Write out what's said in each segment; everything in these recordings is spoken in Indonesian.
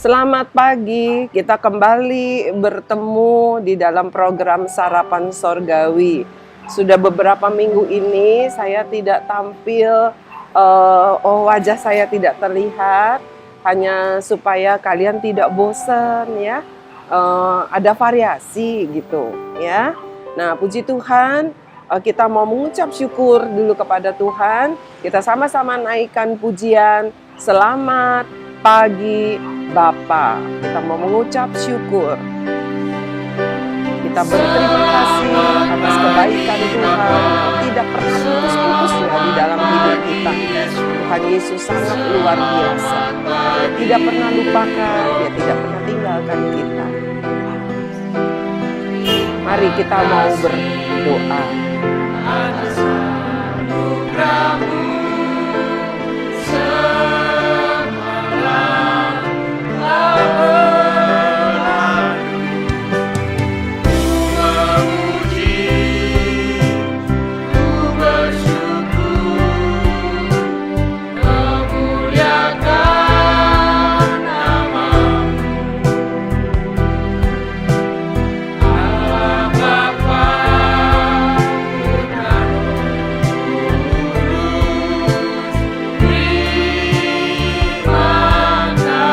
Selamat pagi, kita kembali bertemu di dalam program Sarapan Sorgawi. Sudah beberapa minggu ini saya tidak tampil, wajah saya tidak terlihat, hanya supaya kalian tidak bosan ya, ada variasi gitu ya. Nah puji Tuhan, kita mau mengucap syukur dulu kepada Tuhan, kita sama-sama naikkan pujian, selamat pagi Bapa. Kita mau mengucap syukur. Kita berterima kasih atas kebaikan Tuhan yang tidak pernah putus-putusnya di dalam hidup kita. Tuhan Yesus sangat luar biasa. Tidak pernah lupakan, Dia tidak pernah tinggalkan kita. Mari kita mau berdoa.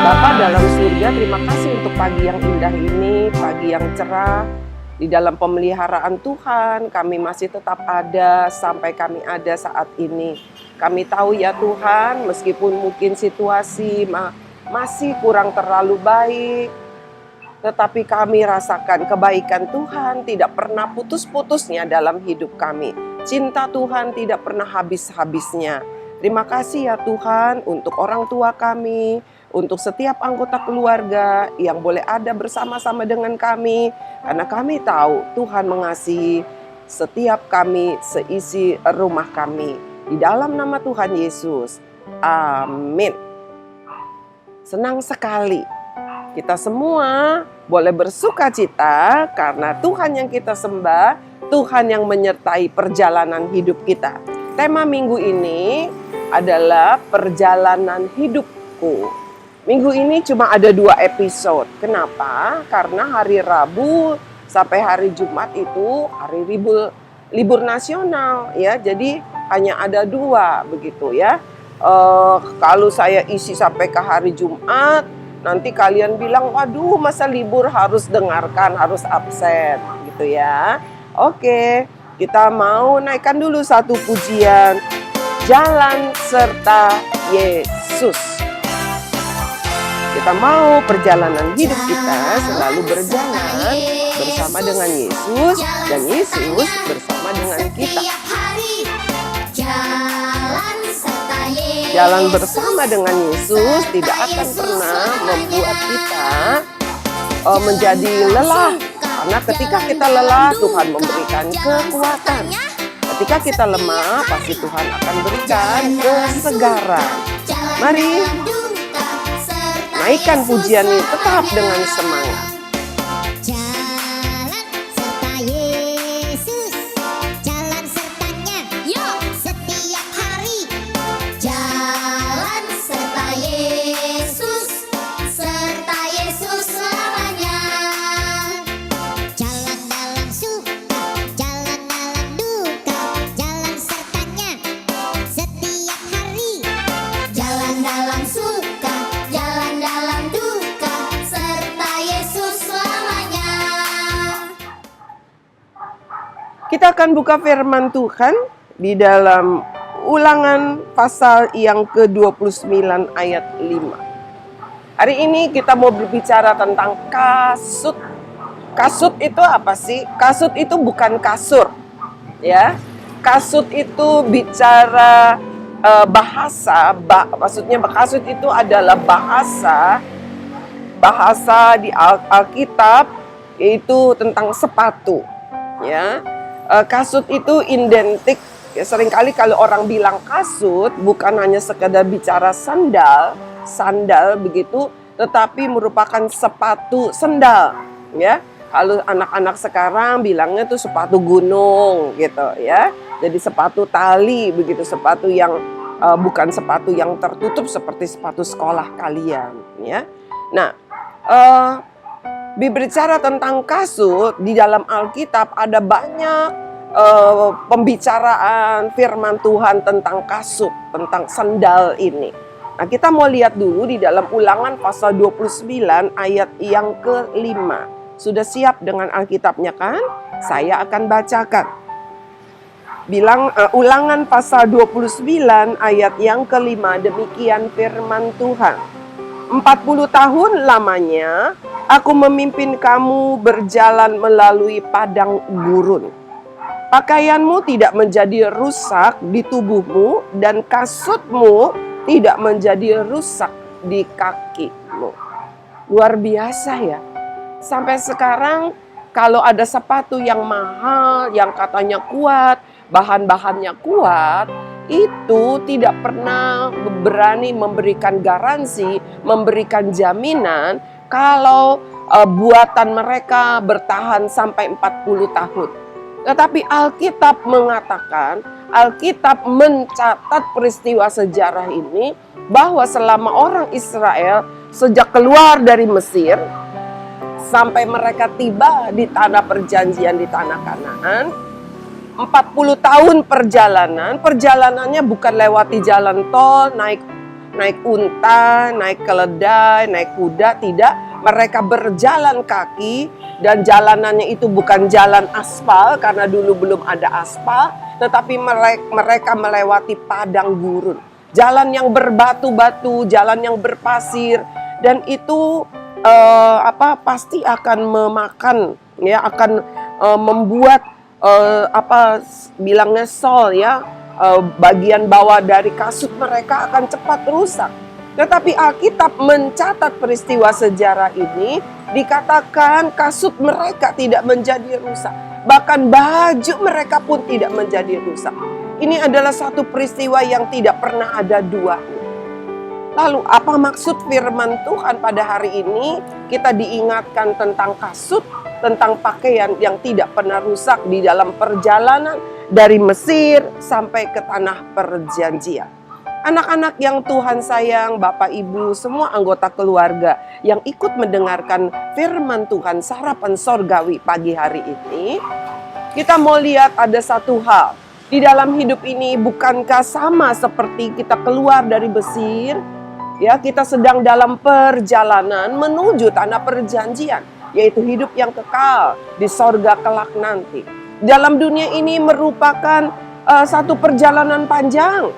Bapa dalam surga, terima kasih untuk pagi yang indah ini, pagi yang cerah. Di dalam pemeliharaan Tuhan, kami masih tetap ada sampai kami ada saat ini. Kami tahu ya Tuhan, meskipun mungkin situasi masih kurang terlalu baik, tetapi kami rasakan kebaikan Tuhan tidak pernah putus-putusnya dalam hidup kami. Cinta Tuhan tidak pernah habis-habisnya. Terima kasih ya Tuhan untuk orang tua kami, untuk setiap anggota keluarga yang boleh ada bersama-sama dengan kami. Karena kami tahu Tuhan mengasihi setiap kami seisi rumah kami. Di dalam nama Tuhan Yesus. Amin. Senang sekali kita semua boleh bersuka cita karena Tuhan yang kita sembah, Tuhan yang menyertai perjalanan hidup kita. Tema minggu ini adalah perjalanan hidupku. Minggu ini cuma ada 2 episode. Kenapa? Karena hari Rabu sampai hari Jumat itu hari libur nasional ya. Jadi hanya ada 2 begitu ya. Kalau saya isi sampai ke hari Jumat, nanti kalian bilang, waduh masa libur harus dengarkan, harus absen gitu ya. Oke, kita mau naikkan dulu satu pujian. Jalan serta Yesus. Kita mau perjalanan hidup kita selalu berjalan bersama dengan Yesus dan Yesus bersama dengan kita. Jalan bersama dengan Yesus tidak akan pernah membuat kita menjadi lelah. Karena ketika kita lelah, Tuhan memberikan kekuatan. Ketika kita lemah, pasti Tuhan akan berikan kesegaran. Mari naikkan pujian ini tetap dengan semangat. Jalan serta Yesus, jalan sertanya, yuk setiap hari. Jalan serta Yesus selamanya. Jalan dalam suka, jalan dalam duka, jalan sertanya setiap hari. Jalan dalam suka, jalan dalam duka, serta Yesus selamanya. Kita akan buka firman Tuhan di dalam Ulangan pasal yang ke-29 ayat 5. Hari ini kita mau berbicara tentang kasut. Kasut itu apa sih? Kasut itu bukan kasur, ya. Kasut itu bicara bahasa, maksudnya kasut itu adalah bahasa di Alkitab, yaitu tentang sepatu, ya. Kasut itu identik, ya, seringkali kalau orang bilang kasut bukan hanya sekedar bicara sandal begitu, tetapi merupakan sepatu sendal, ya. Kalau anak-anak sekarang bilangnya tuh sepatu gunung gitu ya. Jadi sepatu tali begitu, sepatu yang bukan sepatu yang tertutup seperti sepatu sekolah kalian ya. Nah, berbicara tentang kasut di dalam Alkitab ada banyak pembicaraan firman Tuhan tentang kasut, tentang sandal ini. Nah, kita mau lihat dulu di dalam Ulangan pasal 29 ayat yang ke-5. Sudah siap dengan Alkitabnya kan? Saya akan bacakan. Ulangan pasal 29 ayat yang ke-5, demikian firman Tuhan. 40 tahun lamanya aku memimpin kamu berjalan melalui padang gurun. Pakaianmu tidak menjadi rusak di tubuhmu dan kasutmu tidak menjadi rusak di kakimu. Luar biasa ya. Sampai sekarang kalau ada sepatu yang mahal, yang katanya kuat, bahan-bahannya kuat, itu tidak pernah berani memberikan garansi, memberikan jaminan kalau buatan mereka bertahan sampai 40 tahun. Tetapi Alkitab mengatakan, Alkitab mencatat peristiwa sejarah ini bahwa selama orang Israel sejak keluar dari Mesir sampai mereka tiba di tanah perjanjian di tanah Kanaan, 40 tahun perjalanannya bukan lewati jalan tol, naik unta, naik keledai, naik kuda, tidak. Mereka berjalan kaki dan jalanannya itu bukan jalan aspal karena dulu belum ada aspal, tetapi mereka melewati padang gurun. Jalan yang berbatu-batu, jalan yang berpasir, dan itu pasti akan memakan ya, akan membuat bilangnya sol ya, bagian bawah dari kasut mereka akan cepat rusak. Tetapi Alkitab mencatat peristiwa sejarah ini, dikatakan kasut mereka tidak menjadi rusak, bahkan baju mereka pun tidak menjadi rusak. Ini adalah satu peristiwa yang tidak pernah ada duanya. Lalu apa maksud firman Tuhan pada hari ini? Kita diingatkan tentang kasut, tentang pakaian yang tidak pernah rusak di dalam perjalanan dari Mesir sampai ke tanah perjanjian. Anak-anak yang Tuhan sayang, Bapak Ibu, semua anggota keluarga yang ikut mendengarkan firman Tuhan sarapan sorgawi pagi hari ini, kita mau lihat ada satu hal. Di dalam hidup ini bukankah sama seperti kita keluar dari Mesir? Ya, kita sedang dalam perjalanan menuju tanah perjanjian, yaitu hidup yang kekal di sorga kelak nanti. Dalam dunia ini merupakan satu perjalanan panjang,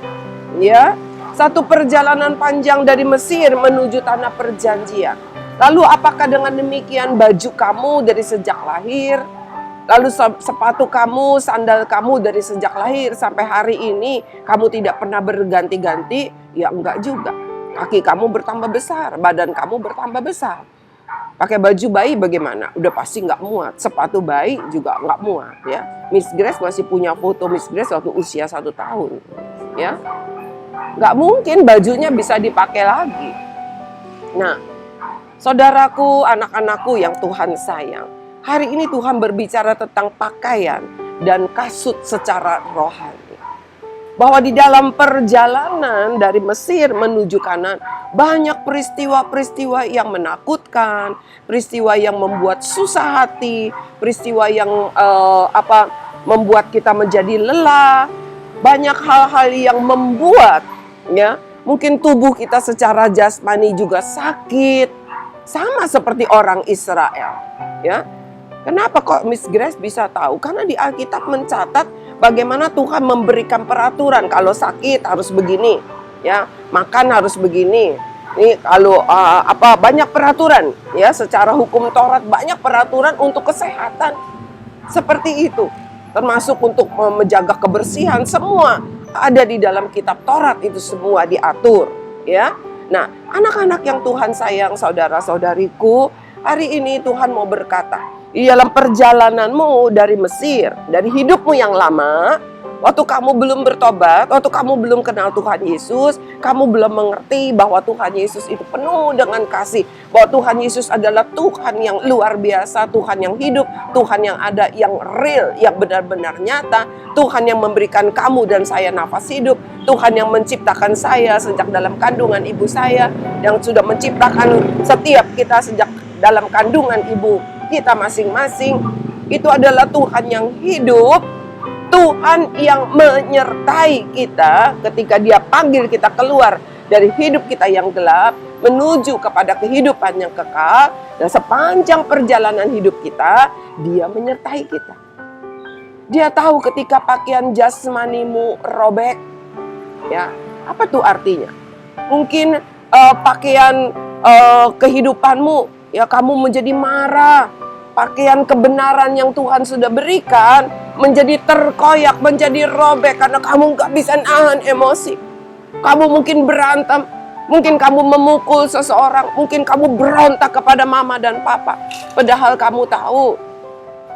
ya, satu perjalanan panjang dari Mesir menuju tanah perjanjian. Lalu apakah dengan demikian baju kamu dari sejak lahir, lalu sepatu kamu, sandal kamu dari sejak lahir sampai hari ini kamu tidak pernah berganti-ganti? Ya enggak juga. Kaki kamu bertambah besar, badan kamu bertambah besar. Pakai baju bayi bagaimana? Udah pasti nggak muat. Sepatu bayi juga nggak muat ya. Miss Grace masih punya foto Miss Grace waktu usia 1 tahun. Ya, nggak mungkin bajunya bisa dipakai lagi. Nah, saudaraku, anak-anakku yang Tuhan sayang, hari ini Tuhan berbicara tentang pakaian dan kasut secara rohani. Bahwa di dalam perjalanan dari Mesir menuju Kanaan banyak peristiwa-peristiwa yang menakutkan, peristiwa yang membuat susah hati, peristiwa yang membuat kita menjadi lelah, banyak hal-hal yang membuat ya mungkin tubuh kita secara jasmani juga sakit, sama seperti orang Israel ya. Kenapa kok Miss Grace bisa tahu? Karena di Alkitab mencatat bagaimana Tuhan memberikan peraturan, kalau sakit harus begini, ya, makan harus begini. Ini kalau banyak peraturan, ya, secara hukum Taurat banyak peraturan untuk kesehatan. Seperti itu. Termasuk untuk menjaga kebersihan, semua ada di dalam kitab Taurat, itu semua diatur, ya. Nah, anak-anak yang Tuhan sayang, saudara-saudariku, hari ini Tuhan mau berkata, di dalam perjalananmu dari Mesir, dari hidupmu yang lama, Waktu kamu belum bertobat, waktu kamu belum kenal Tuhan Yesus, kamu belum mengerti bahwa Tuhan Yesus itu penuh dengan kasih. Bahwa Tuhan Yesus adalah Tuhan yang luar biasa, Tuhan yang hidup, Tuhan yang ada, yang real, yang benar-benar nyata. Tuhan yang memberikan kamu dan saya nafas hidup. Tuhan yang menciptakan saya sejak dalam kandungan ibu saya, yang sudah menciptakan setiap kita sejak dalam kandungan ibu kita masing-masing. Itu adalah Tuhan yang hidup, Tuhan yang menyertai kita ketika Dia panggil kita keluar dari hidup kita yang gelap menuju kepada kehidupan yang kekal, dan sepanjang perjalanan hidup kita Dia menyertai kita. Dia tahu ketika pakaian jasmanimu robek, ya, apa tuh artinya? Mungkin pakaian kehidupanmu, ya, kamu menjadi marah. Pakaian kebenaran yang Tuhan sudah berikan menjadi terkoyak, menjadi robek karena kamu gak bisa nahan emosi. Kamu mungkin berantem, mungkin kamu memukul seseorang, mungkin kamu berontak kepada mama dan papa. Padahal kamu tahu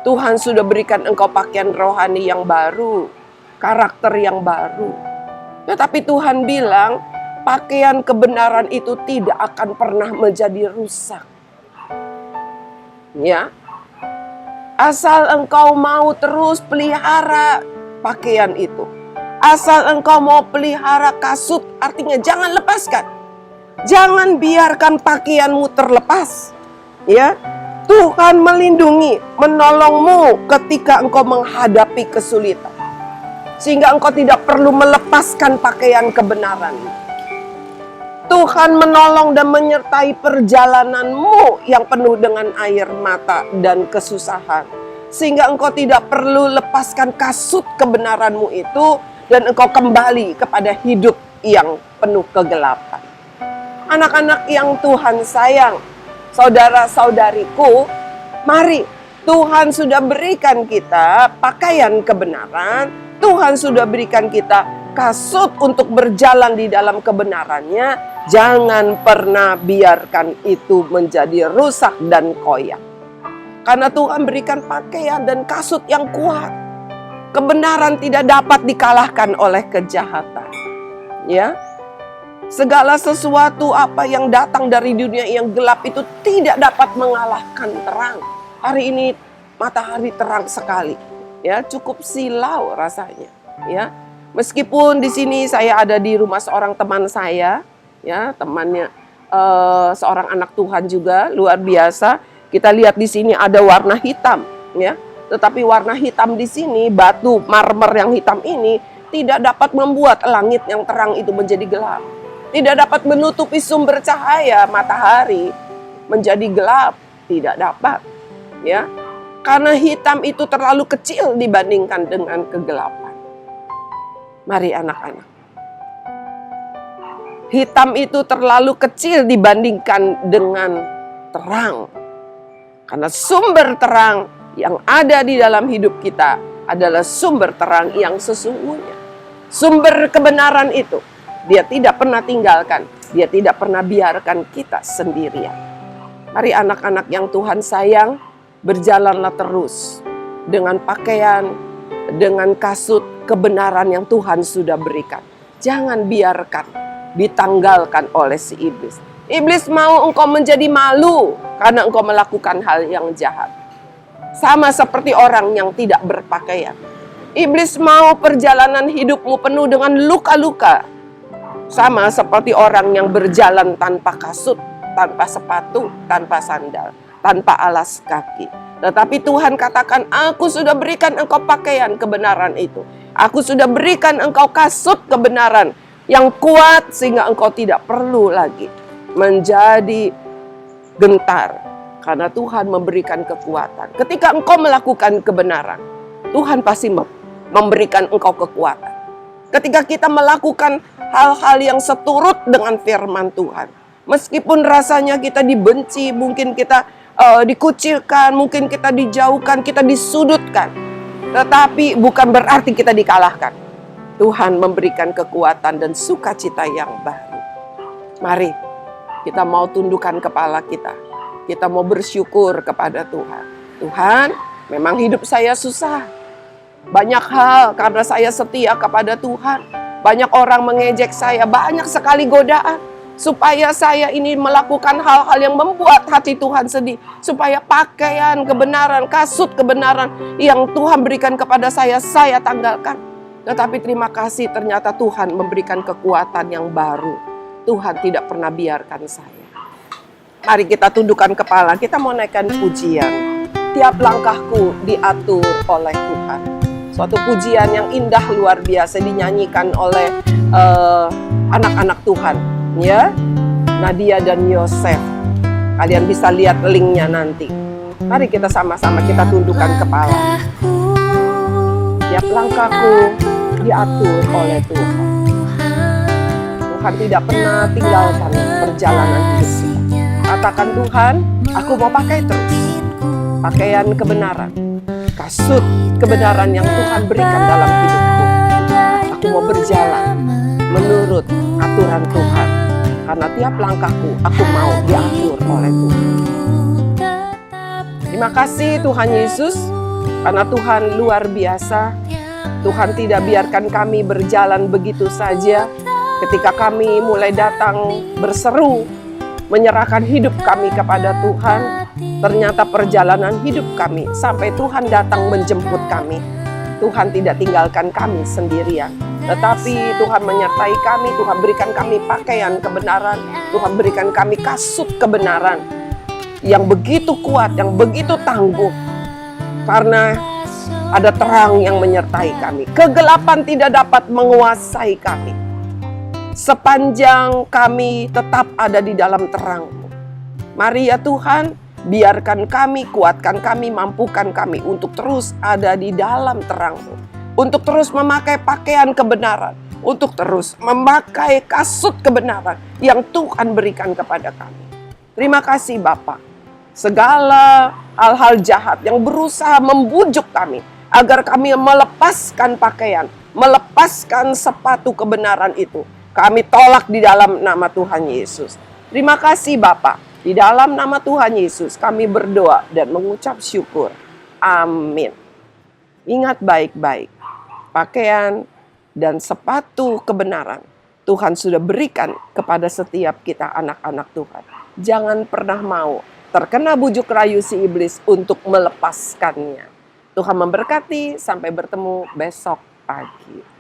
Tuhan sudah berikan engkau pakaian rohani yang baru, karakter yang baru. Tetapi Tuhan bilang pakaian kebenaran itu tidak akan pernah menjadi rusak. Ya, asal engkau mau terus pelihara pakaian itu. Asal engkau mau pelihara kasut, artinya jangan lepaskan. Jangan biarkan pakaianmu terlepas. Ya, Tuhan melindungi, menolongmu ketika engkau menghadapi kesulitan. Sehingga engkau tidak perlu melepaskan pakaian kebenaran. Tuhan menolong dan menyertai perjalananmu yang penuh dengan air mata dan kesusahan. Sehingga engkau tidak perlu lepaskan kasut kebenaranmu itu dan engkau kembali kepada hidup yang penuh kegelapan. Anak-anak yang Tuhan sayang, saudara-saudariku, mari, Tuhan sudah berikan kita pakaian kebenaran, Tuhan sudah berikan kita kasut untuk berjalan di dalam kebenarannya. Jangan pernah biarkan itu menjadi rusak dan koyak. Karena Tuhan berikan pakaian dan kasut yang kuat. Kebenaran tidak dapat dikalahkan oleh kejahatan. Ya, segala sesuatu apa yang datang dari dunia yang gelap itu tidak dapat mengalahkan terang. Hari ini matahari terang sekali. Ya, cukup silau rasanya. Ya, meskipun di sini saya ada di rumah seorang teman saya. Ya, temannya seorang anak Tuhan juga luar biasa. Kita lihat di sini ada warna hitam, ya. Tetapi warna hitam di sini, batu marmer yang hitam ini tidak dapat membuat langit yang terang itu menjadi gelap. Tidak dapat menutupi sumber cahaya matahari menjadi gelap, tidak dapat, ya. Karena hitam itu terlalu kecil dibandingkan dengan kegelapan. Mari anak-anak. Hitam itu terlalu kecil dibandingkan dengan terang. Karena sumber terang yang ada di dalam hidup kita adalah sumber terang yang sesungguhnya. Sumber kebenaran itu, Dia tidak pernah tinggalkan. Dia tidak pernah biarkan kita sendirian. Mari anak-anak yang Tuhan sayang, berjalanlah terus dengan pakaian, dengan kasut kebenaran yang Tuhan sudah berikan. Jangan biarkan ditanggalkan oleh si iblis. Iblis mau engkau menjadi malu karena engkau melakukan hal yang jahat. Sama seperti orang yang tidak berpakaian. Iblis mau perjalanan hidupmu penuh dengan luka-luka. Sama seperti orang yang berjalan tanpa kasut, tanpa sepatu, tanpa sandal, tanpa alas kaki. Tetapi Tuhan katakan, aku sudah berikan engkau pakaian kebenaran itu. Aku sudah berikan engkau kasut kebenaran yang kuat sehingga engkau tidak perlu lagi menjadi gentar. Karena Tuhan memberikan kekuatan. Ketika engkau melakukan kebenaran, Tuhan pasti memberikan engkau kekuatan. Ketika kita melakukan hal-hal yang seturut dengan firman Tuhan, meskipun rasanya kita dibenci, mungkin kita dikucilkan, mungkin kita dijauhkan, kita disudutkan, tetapi bukan berarti kita dikalahkan. Tuhan memberikan kekuatan dan sukacita yang baru. Mari kita mau tundukkan kepala kita. Kita mau bersyukur kepada Tuhan. Tuhan, memang hidup saya susah. Banyak hal karena saya setia kepada Tuhan. Banyak orang mengejek saya, banyak sekali godaan. Supaya saya ini melakukan hal-hal yang membuat hati Tuhan sedih. Supaya pakaian kebenaran, kasut kebenaran yang Tuhan berikan kepada saya tanggalkan. Tetapi terima kasih, ternyata Tuhan memberikan kekuatan yang baru. Tuhan tidak pernah biarkan saya. Mari kita tundukkan kepala, kita mau naikkan pujian. Tiap langkahku diatur oleh Tuhan. Suatu pujian yang indah luar biasa dinyanyikan oleh anak-anak Tuhan. Ya, Nadia dan Yosef. Kalian bisa lihat linknya nanti. Mari kita sama-sama kita tundukkan kepala. Tiap langkahku diatur oleh Tuhan. Tuhan tidak pernah tinggalkan perjalanan hidupku. Katakan, Tuhan, aku mau pakai terus pakaian kebenaran, kasut kebenaran yang Tuhan berikan dalam hidupku. Aku mau berjalan menurut aturan Tuhan. Karena tiap langkahku, aku mau diatur oleh Tuhan. Terima kasih Tuhan Yesus, karena Tuhan luar biasa. Tuhan tidak biarkan kami berjalan begitu saja. Ketika kami mulai datang berseru, menyerahkan hidup kami kepada Tuhan, ternyata perjalanan hidup kami sampai Tuhan datang menjemput kami. Tuhan tidak tinggalkan kami sendirian, tetapi Tuhan menyertai kami. Tuhan berikan kami pakaian kebenaran. Tuhan berikan kami kasut kebenaran yang begitu kuat, yang begitu tangguh. Karena ada terang yang menyertai kami. Kegelapan tidak dapat menguasai kami. Sepanjang kami tetap ada di dalam terang-Mu. Mari ya Tuhan, biarkan kami, kuatkan kami, mampukan kami untuk terus ada di dalam terang-Mu. Untuk terus memakai pakaian kebenaran. Untuk terus memakai kasut kebenaran yang Tuhan berikan kepada kami. Terima kasih Bapa. Segala hal-hal jahat yang berusaha membujuk kami agar kami melepaskan pakaian, melepaskan sepatu kebenaran itu, kami tolak di dalam nama Tuhan Yesus. Terima kasih Bapa. Di dalam nama Tuhan Yesus kami berdoa dan mengucap syukur. Amin. Ingat baik-baik, pakaian dan sepatu kebenaran Tuhan sudah berikan kepada setiap kita anak-anak Tuhan. Jangan pernah mau terkena bujuk rayu si iblis untuk melepaskannya. Tuhan memberkati, sampai bertemu besok pagi.